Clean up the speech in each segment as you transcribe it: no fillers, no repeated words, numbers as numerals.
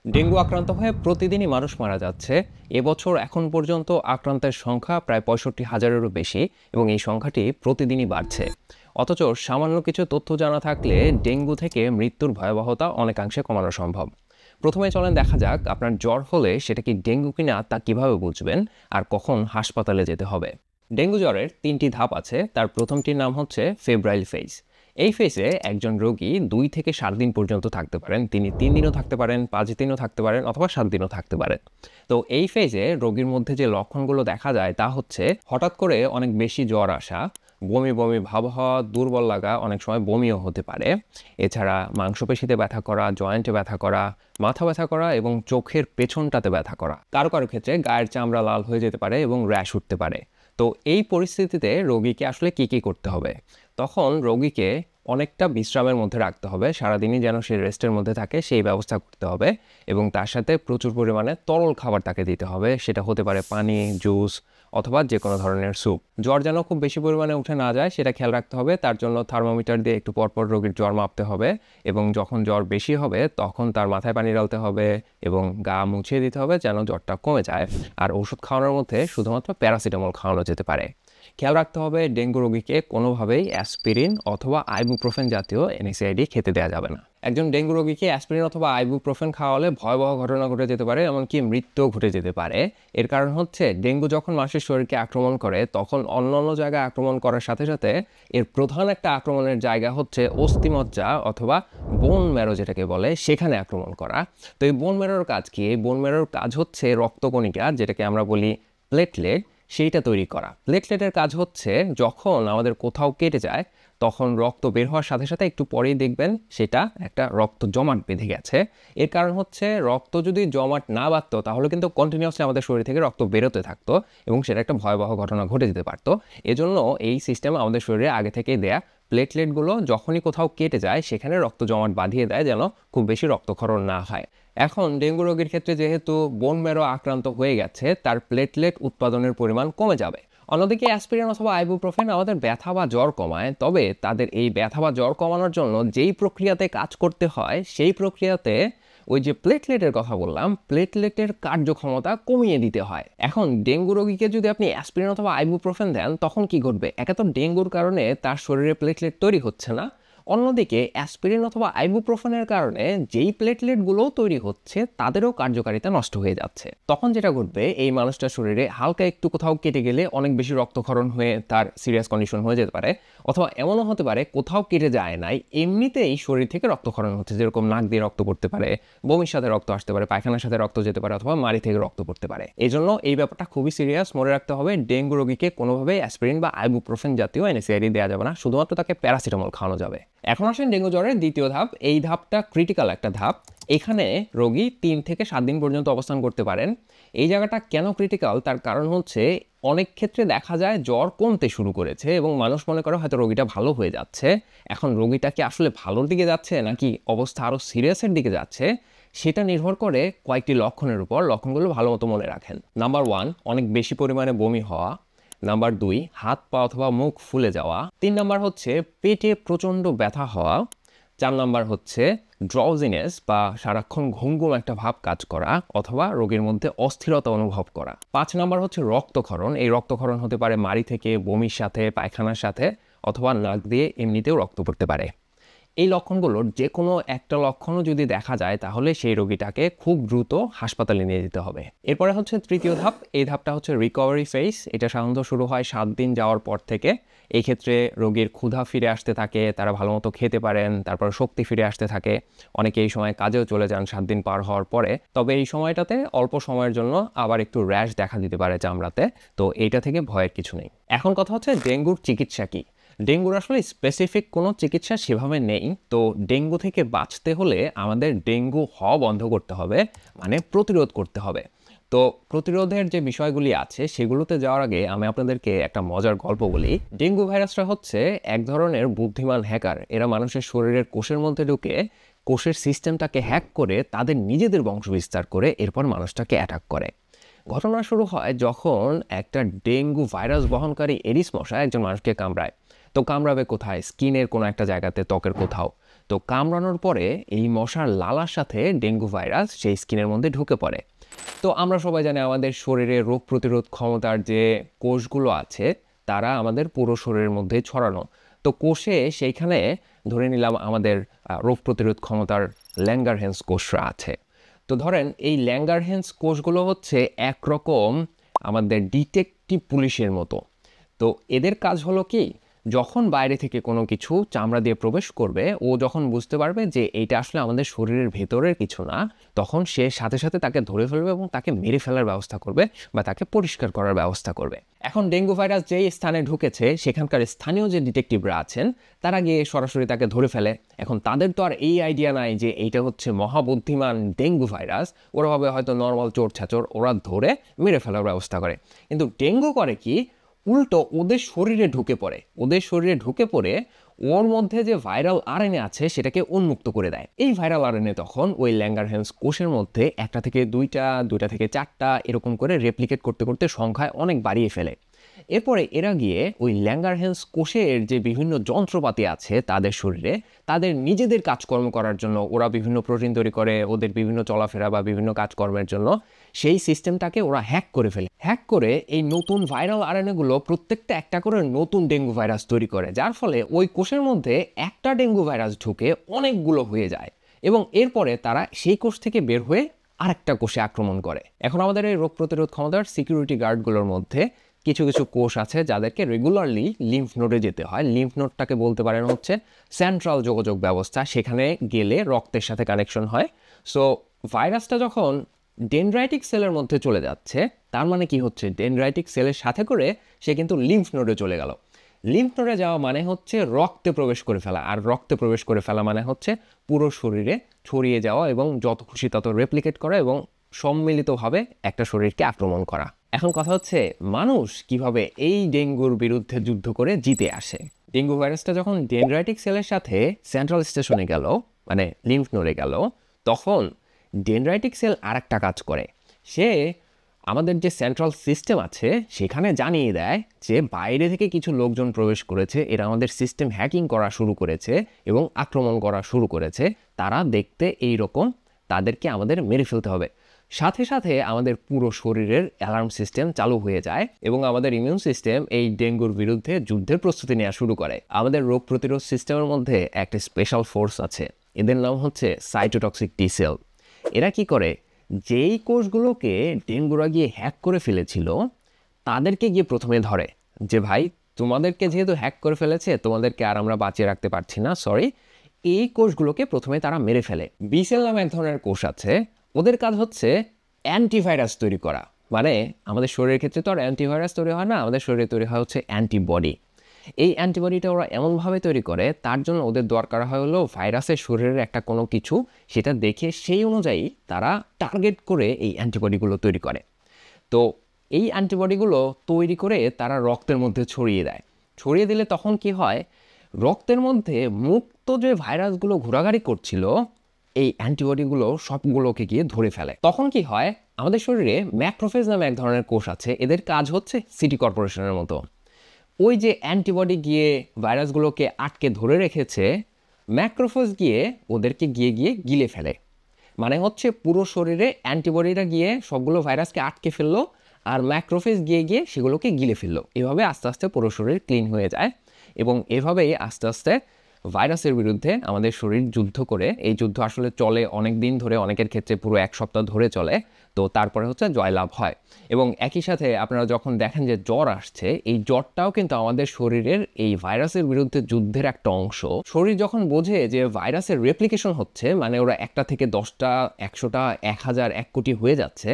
Dengue আক্রান্ত হয়ে প্রতিদিনই মানুষ মারা যাচ্ছে। এবছর এখন পর্যন্ত আক্রান্তের সংখ্যা প্রায় 65,000-এরও বেশি এবং এই সংখ্যাটি প্রতিদিনই বাড়ছে। অথচ সামান্য কিছু তথ্য জানা থাকলে ডেঙ্গু থেকে মৃত্যুর ভয়াবহতা অনেকাংশে কমানো সম্ভব। প্রথমে চলেন দেখা যাক আপনার জ্বর হলে সেটা কি ডেঙ্গু কিনা তা কিভাবে বুঝবেন আর কখন হাসপাতালে যেতে হবে। ডেঙ্গু জ্বরের 3টি ধাপ আছে। তার প্রথমটির নাম হচ্ছে ফেব্রাইল ফেজ। এই ফেজে একজন রোগী 2 থেকে 7 দিন পর্যন্ত থাকতে পারেন। তিনি 3 দিনও থাকতে পারেন, 5 দিনও থাকতে পারেন অথবা 7 দিনও থাকতে পারেন। তো এই ফেজে রোগীর মধ্যে যে লক্ষণগুলো দেখা যায় তা হচ্ছে হঠাৎ করে অনেক বেশি জ্বর আসা, বমি বমি ভাব হওয়া, দুর্বল লাগা, অনেক সময় বমিও হতে পারে। এছাড়া মাংসপেশিতে ব্যথা করা, জয়েন্টে ব্যথা করা, মাথা ব্যথা করা এবং চোখের পেছনটাতে ব্যথা করা। কারো কারো ক্ষেত্রে গায়ের চামড়া লাল হয়ে যেতে পারে এবং র্যাশ উঠতে পারে। তো এই পরিস্থিতিতে রোগীকে আসলে কি করতে হবে? তখন রোগীকে অনেকটা বিশ্রামের মধ্যে রাখতে হবে। সারাদিনই যেন সে রেস্টের মধ্যে থাকে সেই ব্যবস্থা করতে হবে এবং তার সাথে প্রচুর পরিমাণে তরল খাবার তাকে দিতে হবে। সেটা হতে পারে পানি, জুস অথবা যে কোনো ধরনের স্যুপ। জ্বর যেন খুব বেশি পরিমাণে উঠে না যায় সেটা খেয়াল রাখতে হবে। তার জন্য থার্মোমিটার দিয়ে একটু পরপর রোগীর জ্বর মাপতে হবে এবং যখন জ্বর বেশি হবে তখন তার মাথায় পানি ঢালতে হবে এবং গা মুছিয়ে দিতে হবে যেন জ্বরটা কমে যায়। আর ওষুধ খাওয়ানোর মধ্যে শুধুমাত্র প্যারাসিটামল খাওয়ানো যেতে পারে। খেয়াল রাখতে হবে ডেঙ্গু রোগীকে কোনোভাবেই অ্যাসপিরিন অথবা আইবুপ্রোফেন জাতীয় এনএসএআইডি খেতে দেওয়া যাবে না। একজন ডেঙ্গু রোগীকে অ্যাসপিরিন অথবা আইবুপ্রোফেন খাওয়ালে ভয়াবহ ঘটনা ঘটে যেতে পারে, এমনকি মৃত্যুও ঘটে যেতে পারে। এর কারণ হচ্ছে ডেঙ্গু যখন মানুষের শরীরকে আক্রমণ করে তখন অন্য জায়গায় আক্রমণ করার সাথে সাথে এর প্রধান একটা আক্রমণের জায়গা হচ্ছে অস্থিমজ্জা অথবা বোন ম্যারো যেটাকে বলে, সেখানে আক্রমণ করা। তো এই বোন ম্যারোর কাজ কি? এই বোন ম্যারোর কাজ হচ্ছে রক্তকণিকা, যেটাকে আমরা বলি প্লেটলেট, সেইটা তৈরি করা। প্লেটলেটের কাজ হচ্ছে যখন আমাদের কোথাও কেটে যায় তখন রক্ত বের হওয়ার সাথে সাথে একটু পরেই দেখবেন সেটা একটা রক্ত জমাট বেঁধে গেছে। এর কারণ হচ্ছে রক্ত যদি জমাট না বাঁধতো তাহলে কিন্তু কন্টিনিউয়াসলি আমাদের শরীর থেকে রক্ত বেরোতে থাকতো এবং সেটা একটা ভয়াবহ ঘটনা ঘটে যেতে পারতো। এজন্য এই সিস্টেম আমাদের শরীরে আগে থেকেই দেয়া। প্লেটলেটগুলো যখনই কোথাও কেটে যায় সেখানে রক্ত জমাট বাঁধিয়ে দেয় যেন খুব বেশি রক্তক্ষরণ না হয়। এখন ডেঙ্গু রোগীর ক্ষেত্রে যেহেতু বোন ম্যারো আক্রান্ত হয়ে গেছে, তার প্লেটলেট উৎপাদনের পরিমাণ কমে যাবে। অন্যদিকে অ্যাসপিরিন অথবা আইবুপ্রোফেন আমাদের ব্যথা বা জ্বর কমায়, তবে তাদের এই ব্যথা বা জ্বর কমানোর জন্য যেই প্রক্রিয়াতে কাজ করতে হয় সেই প্রক্রিয়াতে ওই যে প্লেটলেটের কথা বললাম, প্লেটলেটের কার্যক্ষমতা কমিয়ে দিতে হয়। এখন ডেঙ্গু রোগীকে যদি আপনি অ্যাসপিরিন অথবা আইবুপ্রোফেন দেন তখন কি ঘটবে? একে তো ডেঙ্গুর কারণে তার শরীরে প্লেটলেট তৈরি হচ্ছে না, অন্যদিকে অ্যাসপিরিন অথবা আইবুপ্রোফেনের কারণে যেই প্লেটলেটগুলো তৈরি হচ্ছে তাদেরও কার্যকারিতা নষ্ট হয়ে যাচ্ছে। তখন যেটা ঘটবে, এই মানুষটার শরীরে হালকা একটু কোথাও কেটে গেলে অনেক বেশি রক্তক্ষরণ হয়ে তার সিরিয়াস কন্ডিশন হয়ে যেতে পারে, অথবা এমনও হতে পারে কোথাও কেটে যায় নাই, এমনিতেই শরীর থেকে রক্তক্ষরণ হচ্ছে, যেরকম নাক দিয়ে রক্ত পড়তে পারে, বমির সাথে রক্ত আসতে পারে, পায়খানার সাথে রক্ত যেতে পারে অথবা মাড়ি থেকে রক্ত পড়তে পারে। এই জন্য এই ব্যাপারটা খুবই সিরিয়াস, মনে রাখতে হবে ডেঙ্গু রোগীকে কোনোভাবেই অ্যাসপিরিন বা আইবুপ্রোফেন জাতীয় এনএসএআইডি দেওয়া যাবে না, শুধুমাত্র তাকে প্যারাসিটামল খাওয়ানো যাবে। এখন আসেন ডেঙ্গু জ্বরের দ্বিতীয় ধাপ। এই ধাপটা ক্রিটিক্যাল একটা ধাপ। এখানে রোগী 3 থেকে 7 দিন পর্যন্ত অবস্থান করতে পারেন। এই জায়গাটা কেন ক্রিটিক্যাল তার কারণ হচ্ছে অনেক ক্ষেত্রে দেখা যায় জ্বর কমতে শুরু করেছে এবং মানুষ মনে করে হয়তো রোগীটা ভালো হয়ে যাচ্ছে। এখন রোগীটা কি আসলে ভালোর দিকে যাচ্ছে নাকি অবস্থা আরও সিরিয়াসের দিকে যাচ্ছে সেটা নির্ভর করে কয়েকটি লক্ষণের উপর। লক্ষণগুলো ভালো মতো মনে রাখেন। নাম্বার 1, অনেক বেশি পরিমাণে বমি হওয়া। নাম্বার 2, হাত পা অথবা মুখ ফুলে যাওয়া। 3 নাম্বার হচ্ছে পেটে প্রচণ্ড ব্যথা হওয়া। 4 নাম্বার হচ্ছে ড্রাউজিনেস বা সারাক্ষণ ঘুম ঘুম একটা ভাব কাজ করা অথবা রোগীর মধ্যে অস্থিরতা অনুভব করা। 5 নাম্বার হচ্ছে রক্তক্ষরণ। এই রক্তক্ষরণ হতে পারে মাড়ি থেকে, বমির সাথে, পায়খানার সাথে অথবা নাক দিয়ে এমনিতেও রক্ত পড়তে পারে। এই লক্ষণগুলোর যে কোনো একটা লক্ষণও যদি দেখা যায় তাহলে সেই রোগীটাকে খুব দ্রুত হাসপাতালে নিয়ে যেতে হবে। এরপরে হচ্ছে তৃতীয় ধাপ। এই ধাপটা হচ্ছে রিকভারি ফেজ। এটা সাধারণত শুরু হয় 7 দিন যাওয়ার পর থেকে। এই ক্ষেত্রে রোগীর ক্ষুধা ফিরে আসতে থাকে, তারা ভালো মতো খেতে পারেন, তারপর শক্তি ফিরে আসতে থাকে। অনেকে এই সময় কাজেও চলে যান 7 দিন পার হওয়ার পরে। তবে এই সময়টাতে অল্প সময়ের জন্য আবার একটু র্যাশ দেখা দিতে পারে চামড়াতে। তো এইটা থেকে ভয়ের কিছু নেই। এখন কথা হচ্ছে ডেঙ্গুর চিকিৎসা কি? ডেঙ্গুর আসলে স্পেসিফিক কোনো চিকিৎসা সেভাবে নেই। তো ডেঙ্গু থেকে বাঁচতে হলে আমাদের ডেঙ্গু হওয়া বন্ধ করতে হবে, মানে প্রতিরোধ করতে হবে। তো প্রতিরোধের যে বিষয়গুলি আছে সেগুলোতে যাওয়ার আগে আমি আপনাদেরকে একটা মজার গল্প বলি। ডেঙ্গু ভাইরাসটা হচ্ছে এক ধরনের বুদ্ধিমান হ্যাকার। এরা মানুষের শরীরের কোষের মধ্যে ঢুকে কোষের সিস্টেমটাকে হ্যাক করে তাদের নিজেদের বংশ বিস্তার করে এরপর মানুষটাকে অ্যাটাক করে। ঘটনা শুরু হয় যখন একটা ডেঙ্গু ভাইরাস বহনকারী এডিস মশা একজন মানুষকে কামড়ায়। তো কামড়াবে কোথায়? স্কিনের কোনো একটা জায়গাতে, ত্বকের কোথাও। তো কামড়ানোর পরে এই মশার লালার সাথে ডেঙ্গু ভাইরাস সেই স্কিনের মধ্যে ঢুকে পড়ে। তো আমরা সবাই জানি আমাদের শরীরে রোগ প্রতিরোধ ক্ষমতার যে কোষগুলো আছে তারা আমাদের পুরো শরীরের মধ্যে ছড়ানো। তো কোষে সেইখানে ধরে নিলাম আমাদের রোগ প্রতিরোধ ক্ষমতার ল্যাঙ্গারহ্যান্স কোষরা আছে। তো ধরেন এই ল্যাঙ্গারহ্যান্স কোষগুলো হচ্ছে একরকম আমাদের ডিটেকটিভ পুলিশের মতো। তো এদের কাজ হলো কি, যখন বাইরে থেকে কোনো কিছু চামড়া দিয়ে প্রবেশ করবে, ও যখন বুঝতে পারবে যে এইটা আসলে আমাদের শরীরের ভেতরের কিছু না, তখন সে সাথে সাথে তাকে ধরে ফেলবে এবং তাকে মেরে ফেলার ব্যবস্থা করবে বা তাকে পরিষ্কার করার ব্যবস্থা করবে। এখন ডেঙ্গু ভাইরাস যেই স্থানে ঢুকেছে সেখানকার স্থানীয় যে ডিটেকটিভরা আছেন তারা গিয়ে সরাসরি তাকে ধরে ফেলে। এখন তাদের তো আর এই আইডিয়া নাই যে এইটা হচ্ছে মহাবুদ্ধিমান ডেঙ্গু ভাইরাস, ওরা ভাবে হয়তো নর্মাল চোর ছাচোর, ওরা ধরে মেরে ফেলার ব্যবস্থা করে। কিন্তু ডেঙ্গু করে কি, উল্টো ওদের শরীরে ঢুকে পড়ে, ওর মধ্যে যে ভাইরাল আরএনএ আছে সেটাকে উন্মুক্ত করে দেয়। এই ভাইরাল আরএনএ তখন ওই ল্যাঙ্গারহ্যান্স কোষের মধ্যে একটা থেকে দুইটা থেকে চারটা এরকম করে রেপ্লিকেট করতে করতে সংখ্যায় অনেক বাড়িয়ে ফেলে। এরপরে এরা গিয়ে ওই ল্যাঙ্গারহ্যান্স কোষের যে বিভিন্ন যন্ত্রপাতি আছে তাদের শরীরে, তাদের নিজেদের কাজকর্ম করার জন্য ওরা বিভিন্ন প্রোটিন তৈরি করে, ওদের বিভিন্ন চলাফেরা বা বিভিন্ন কাজকর্মের জন্য সেই সিস্টেমটাকে ওরা হ্যাক করে ফেলে। হ্যাক করে এই নতুন ভাইরাল আরএনএগুলো প্রত্যেকটা একটা করে নতুন ডেঙ্গু ভাইরাস তৈরি করে, যার ফলে ওই কোষের মধ্যে একটা ডেঙ্গু ভাইরাস ঢুকে অনেকগুলো হয়ে যায় এবং এরপরে তারা সেই কোষ থেকে বের হয়ে আরেকটা কোষে আক্রমণ করে। এখন আমাদের এই রোগ প্রতিরোধ ক্ষমতার সিকিউরিটি গার্ডগুলোর মধ্যে কিছু কিছু কোষ আছে যাদেরকে রেগুলারলি লিম্ফ নোডে যেতে হয়। লিম্ফ নোডটাকে বলতে পারেন হচ্ছে সেন্ট্রাল যোগাযোগ ব্যবস্থা, সেখানে গেলে রক্তের সাথে কানেকশন হয়। সো ভাইরাসটা যখন ডেনড্রাইটিক সেলের মধ্যে চলে যাচ্ছে, তার মানে কি হচ্ছে, ডেনড্রাইটিক সেলের সাথে করে সে কিন্তু লিম্ফ নোডে চলে গেল। লিম্ফ নোডে যাওয়া মানে হচ্ছে রক্তে প্রবেশ করে ফেলা, আর রক্তে প্রবেশ করে ফেলা মানে হচ্ছে পুরো শরীরে ছড়িয়ে যাওয়া এবং যত খুশি তত রেপ্লিকেট করা এবং সম্মিলিতভাবে একটা শরীরকে আক্রমণ করা। এখন কথা হচ্ছে মানুষ কিভাবে এই ডেঙ্গুর বিরুদ্ধে যুদ্ধ করে জিতে আসে। ডেঙ্গু ভাইরাসটা যখন ডেনড্রাইটিক সেলের সাথে সেন্ট্রাল স্টেশনে গেল, মানে লিম্ফ নোডে গেল, তখন ডেনড্রাইটিক সেল আর একটা কাজ করে। সে আমাদের যে সেন্ট্রাল সিস্টেম আছে সেখানে জানিয়ে দেয় যে বাইরে থেকে কিছু লোকজন প্রবেশ করেছে, এরা আমাদের সিস্টেম হ্যাকিং করা শুরু করেছে এবং আক্রমণ করা শুরু করেছে। তারা দেখতে এই রকম, তাদেরকে আমাদের মেরে ফেলতে হবে। সাথে সাথে আমাদের পুরো শরীরের অ্যালার্ম সিস্টেম চালু হয়ে যায় এবং আমাদের ইমিউন সিস্টেম এই ডেঙ্গুর বিরুদ্ধে যুদ্ধের প্রস্তুতি নেওয়া শুরু করে। আমাদের রোগ প্রতিরোধ সিস্টেমের মধ্যে একটা স্পেশাল ফোর্স আছে, এদের নাম হচ্ছে সাইটোটক্সিক টি সেল। এরা কি করে, যেই কোষগুলোকে ডেঙ্গুরা গিয়ে হ্যাক করে ফেলেছিল তাদেরকে গিয়ে প্রথমে ধরে যে ভাই তোমাদেরকে যেহেতু হ্যাক করে ফেলেছে, তোমাদেরকে আর আমরা বাঁচিয়ে রাখতে পারছি না, সরি। এই কোষগুলোকে প্রথমে তারা মেরে ফেলে। বি সেল নামে এক ধরনের কোষ আছে, ওদের কাজ হচ্ছে অ্যান্টিভাইরাস তৈরি করা। মানে আমাদের শরীরের ক্ষেত্রে তো আর অ্যান্টিভাইরাস তৈরি হয় না, আমাদের শরীরে তৈরি হয় হচ্ছে অ্যান্টিবডি। এই অ্যান্টিবডিটা ওরা এমনভাবে তৈরি করে, তার জন্য ওদের দরকার হয় হলো ভাইরাসের শরীরের একটা কোনো কিছু, সেটা দেখে সেই অনুযায়ী তারা টার্গেট করে এই অ্যান্টিবডিগুলো তৈরি করে। তো এই অ্যান্টিবডিগুলো তৈরি করে তারা রক্তের মধ্যে ছড়িয়ে দেয়। ছড়িয়ে দিলে তখন কি হয়, রক্তের মধ্যে মুক্ত যে ভাইরাসগুলো ঘোরাঘুরি করছিল, এই অ্যান্টিবডিগুলো সবগুলোকে গিয়ে ধরে ফেলে। তখন কি হয়, আমাদের শরীরে ম্যাক্রোফেজ নামে এক ধরনের কোষ আছে, এদের কাজ হচ্ছে সিটি কর্পোরেশনের মতো। ওই যে অ্যান্টিবডি গিয়ে ভাইরাসগুলোকে আটকে ধরে রেখেছে, ম্যাক্রোফেজ গিয়ে ওদেরকে গিয়ে গিলে ফেলে। মানে হচ্ছে পুরো শরীরে অ্যান্টিবডিরা গিয়ে সবগুলো ভাইরাসকে আটকে ফেললো আর ম্যাক্রোফেজ গিয়ে সেগুলোকে গিলে ফেললো। এভাবে আস্তে আস্তে পুরো শরীর ক্লিন হয়ে যায় এবং এভাবেই আস্তে আস্তে ভাইরাসের বিরুদ্ধে আমাদের শরীর যুদ্ধ করে। এই যুদ্ধ আসলে চলে অনেক দিন ধরে, অনেকের ক্ষেত্রে পুরো এক সপ্তাহ ধরে চলে। তো তারপরে হচ্ছে জয়লাভ হয়। এবং একই সাথে আপনারা যখন দেখেন যে জ্বর আসছে, এই জ্বরটাও কিন্তু আমাদের শরীরের এই ভাইরাসের বিরুদ্ধে যুদ্ধের একটা অংশ। শরীর যখন বোঝে যে ভাইরাসের রেপ্লিকেশন হচ্ছে, মানে ওরা একটা থেকে 10টা, 100টা, 1000, 1 কোটি হয়ে যাচ্ছে,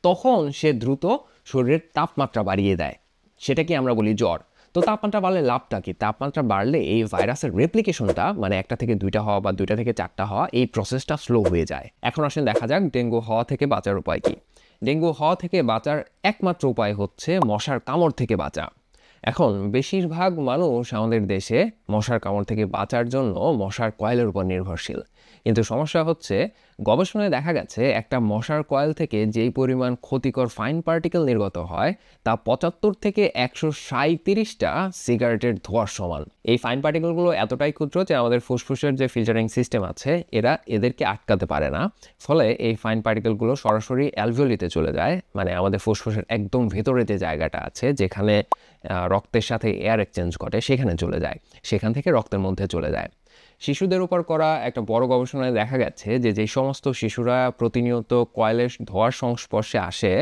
তখন সে দ্রুত শরীরের তাপমাত্রা বাড়িয়ে দেয়। সেটাকে আমরা বলি জ্বর। তো তাপমাত্রা বাড়লে লাভটা কি? তাপমাত্রা বাড়লে এই ভাইরাসের রেপ্লিকেশনটা, মানে 1টা থেকে 2টা হওয়া বা 2টা থেকে 4টা হওয়া, এই প্রসেসটা স্লো হয়ে যায়। এখন আসলে দেখা যাক ডেঙ্গু হওয়া থেকে বাঁচার উপায় কি। ডেঙ্গু হওয়া থেকে বাঁচার একমাত্র উপায় হচ্ছে মশার কামড় থেকে বাঁচা। এখন বেশিরভাগ মানুষ আমাদের দেশে মশার কামড় থেকে বাঁচার জন্য মশার কয়েলের উপর নির্ভরশীল। কিন্তু সমস্যা হচ্ছে গবেষণায় দেখা গেছে একটা মশার কয়েল থেকে যেই পরিমাণ ক্ষতিকর ফাইন পার্টিকেল নির্গত হয় তা 75 থেকে 137টা সিগারেটের ধোঁয়ার সমান। এই ফাইন পার্টিকেলগুলো এতটাই ক্ষুদ্র যে আমাদের ফুসফুসের যে ফিল্টারিং সিস্টেম আছে এদেরকে আটকাতে পারে না, ফলে এই ফাইন পার্টিকেলগুলো সরাসরি অ্যালভিওলিতে চলে যায়, মানে আমাদের ফুসফুসের একদম ভেতরে যে জায়গাটা আছে যেখানে রক্তের সাথে এয়ার এক্সচেঞ্জ ঘটে সেখানে চলে যায়, সেখান থেকে রক্তের মধ্যে চলে যায়। শিশুদের উপর করা একটা বড় গবেষণায় দেখা গেছে যে যেই সমস্ত শিশুরা প্রতিনিয়ত কয়েলের ধোঁয়ার সংস্পর্শে আসে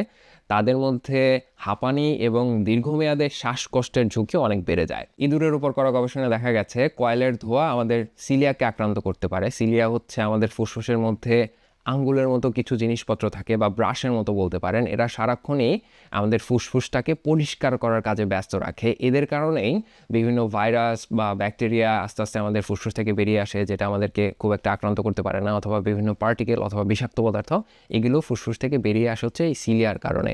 তাদের মধ্যে হাঁপানি এবং দীর্ঘমেয়াদে শ্বাসকষ্টের ঝুঁকি অনেক বেড়ে যায়। ইঁদুরের উপর করা গবেষণায় দেখা গেছে কয়েলের ধোঁয়া আমাদের সিলিয়াকে আক্রান্ত করতে পারে। সিলিয়া হচ্ছে আমাদের ফুসফুসের মধ্যে আঙ্গুলের মতো কিছু জিনিসপত্র থাকে বা ব্রাশের মতো বলতে পারেন। এরা সারাক্ষণই আমাদের ফুসফুসটাকে পরিষ্কার করার কাজে ব্যস্ত রাখে। এদের কারণেই বিভিন্ন ভাইরাস বা ব্যাকটেরিয়া আস্তে আস্তে আমাদের ফুসফুস থেকে বেরিয়ে আসে, যেটা আমাদেরকে খুব একটা আক্রান্ত করতে পারে না, অথবা বিভিন্ন পার্টিকেল অথবা বিষাক্ত পদার্থ এগুলো ফুসফুস থেকে বেরিয়ে আসে হচ্ছে এই সিলিয়ার কারণে।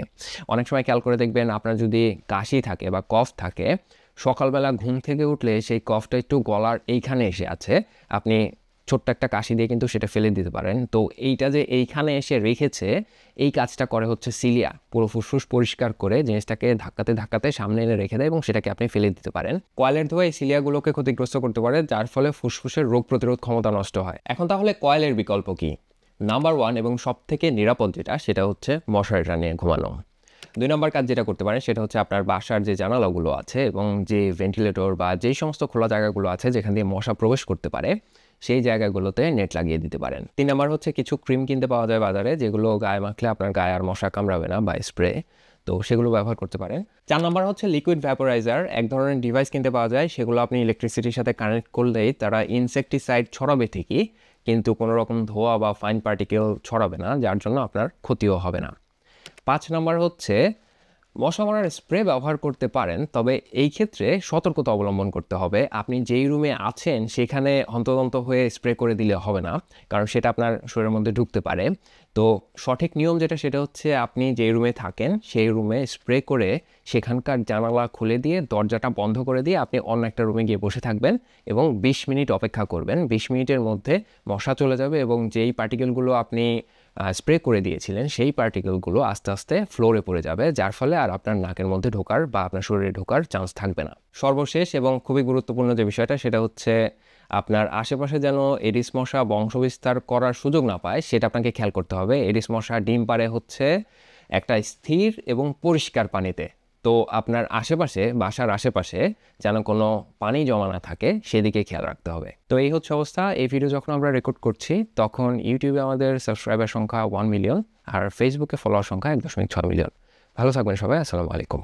অনেক সময় খেয়াল করে দেখবেন আপনার যদি কাশি থাকে বা কফ থাকে, সকালবেলা ঘুম থেকে উঠলে সেই কফটা একটু গলার এইখানে এসে আছে, আপনি ছোট্ট একটা কাশি দিয়ে কিন্তু সেটা ফেলে দিতে পারেন। তো এইটা যে এইখানে এসে রেখেছে এই কাজটা করে হচ্ছে সিলিয়া, পুরো ফুসফুস পরিষ্কার করে জিনিসটাকে ধাক্কাতে ধাক্কাতে সামনে এনে রেখে দেয় এবং সেটাকে আপনি ফেলে দিতে পারেন। কয়েলের ধোঁয়া এই সিলিয়াগুলোকে ক্ষতিগ্রস্ত করতে পারে, যার ফলে ফুসফুসের রোগ প্রতিরোধ ক্ষমতা নষ্ট হয়। এখন তাহলে কয়েলের বিকল্প কি? নাম্বার 1 এবং সব থেকে নিরাপদ সেটা হচ্ছে মশারি টানিয়ে ঘুমানো। 2 নম্বর কাজ যেটা করতে পারেন সেটা হচ্ছে আপনার বাসার যে জানালাগুলো আছে এবং যে ভেন্টিলেটর বা যেই সমস্ত খোলা জায়গাগুলো আছে যেখান দিয়ে মশা প্রবেশ করতে পারে সেই জায়গাগুলোতে নেট লাগিয়ে দিতে পারেন। 3 নম্বর হচ্ছে কিছু ক্রিম কিনতে পাওয়া যায় বাজারে, যেগুলো গায়ে মাখলে আপনার গায়ে আর মশা কামড়াবে না, বা স্প্রে, তো সেগুলো ব্যবহার করতে পারেন। 4 নম্বর হচ্ছে লিকুইড ভ্যাপোরাইজার। এক ধরনের ডিভাইস কিনতে পাওয়া যায়, সেগুলো আপনি ইলেকট্রিসিটির সাথে কানেক্ট করলেই তারা ইনসেকটিসাইড ছড়াবে ঠিকই, কিন্তু কোনো রকম ধোঁয়া বা ফাইন পার্টিকেল ছড়াবে না, যার জন্য আপনার ক্ষতিও হবে না। 5 নম্বর হচ্ছে মশা মারার স্প্রে ব্যবহার করতে পারেন, তবে এই ক্ষেত্রে সতর্কতা অবলম্বন করতে হবে। আপনি যেই রুমে আছেন সেখানে হন্তদন্ত হয়ে স্প্রে করে দিলে হবে না, কারণ সেটা আপনার শরীরের মধ্যে ঢুকতে পারে। তো সঠিক নিয়ম সেটা হচ্ছে আপনি যেই রুমে থাকেন সেই রুমে স্প্রে করে সেখানকার জানালা খুলে দিয়ে দরজাটা বন্ধ করে দিয়ে আপনি অন্য একটা রুমে গিয়ে বসে থাকবেন এবং 20 মিনিট অপেক্ষা করবেন। 20 মিনিটের মধ্যে মশা চলে যাবে এবং যেই পার্টিকেলগুলো আপনি স্প্রে করে দিয়েছিলেন সেই পার্টিকেলগুলো আস্তে আস্তে ফ্লোরে পড়ে যাবে, যার ফলে আর আপনার নাকের মধ্যে ঢোকার বা আপনার শরীরে ঢোকার চান্স থাকবে না। সর্বশেষ এবং খুবই গুরুত্বপূর্ণ যে বিষয়টা সেটা হচ্ছে আপনার আশেপাশে যেন এডিস মশা বংশবিস্তার করার সুযোগ না পায় সেটা আপনাকে খেয়াল করতে হবে। এডিস মশা ডিম পাড়ে হচ্ছে একটা স্থির এবং পরিষ্কার পানিতে, তো আপনার আশেপাশে বাসার আশেপাশে যেন কোনো পানি জমা না থাকে সেদিকে খেয়াল রাখতে হবে। তো এই হচ্ছে অবস্থা। এই ভিডিও যখন আমরা রেকর্ড করছি তখন ইউটিউবে আমাদের সাবস্ক্রাইবার সংখ্যা 1 মিলিয়ন আর ফেসবুকে ফলোয়ার সংখ্যা 1.6 মিলিয়ন। ভালো থাকবেন সবাই, আসসালামু আলাইকুম।